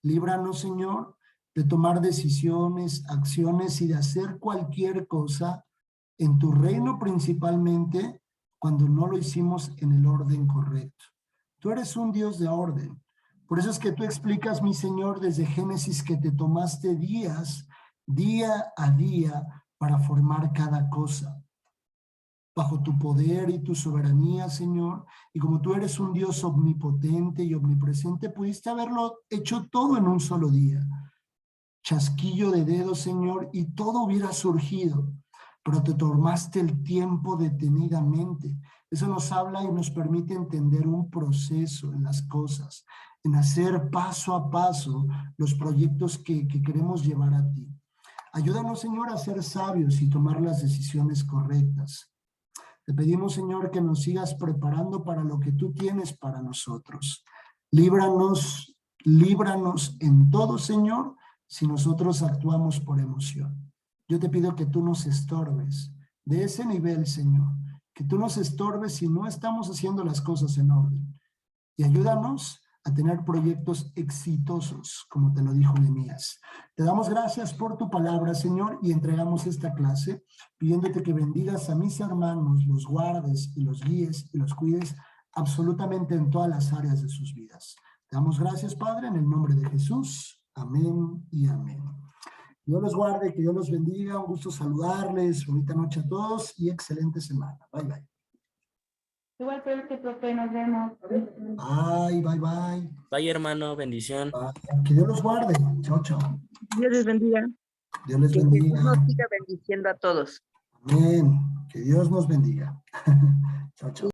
Líbranos, Señor, de tomar decisiones, acciones y de hacer cualquier cosa en tu reino principalmente cuando no lo hicimos en el orden correcto. Tú eres un Dios de orden. Por eso es que tú explicas, mi Señor, desde Génesis que te tomaste días, día a día, para formar cada cosa. Bajo tu poder y tu soberanía, Señor, y como tú eres un Dios omnipotente y omnipresente, pudiste haberlo hecho todo en un solo día. Chasquillo de dedos, Señor, y todo hubiera surgido, pero te tomaste el tiempo detenidamente. Eso nos habla y nos permite entender un proceso en las cosas, en hacer paso a paso los proyectos que queremos llevar a ti. Ayúdanos, Señor, a ser sabios y tomar las decisiones correctas. Te pedimos, Señor, que nos sigas preparando para lo que tú tienes para nosotros. Líbranos en todo, Señor, si nosotros actuamos por emoción. Yo te pido que tú nos estorbes de ese nivel, Señor, que tú nos estorbes si no estamos haciendo las cosas en orden. Y ayúdanos a tener proyectos exitosos, como te lo dijo Nehemías. Te damos gracias por tu palabra, Señor, y entregamos esta clase, pidiéndote que bendigas a mis hermanos, los guardes y los guíes y los cuides absolutamente en todas las áreas de sus vidas. Te damos gracias, Padre, en el nombre de Jesús. Amén y amén. Que Dios los guarde, que Dios los bendiga. Un gusto saludarles. Bonita noche a todos y excelente semana. Bye, bye. Igual, profe, nos vemos. Bye, bye, bye. Bye, hermano, bendición. Bye. Que Dios los guarde. Chao, chao. Dios les bendiga. Dios les Que Jesús bendiga. nos siga bendiciendo a todos. Amén. Que Dios nos bendiga. Chao, chao.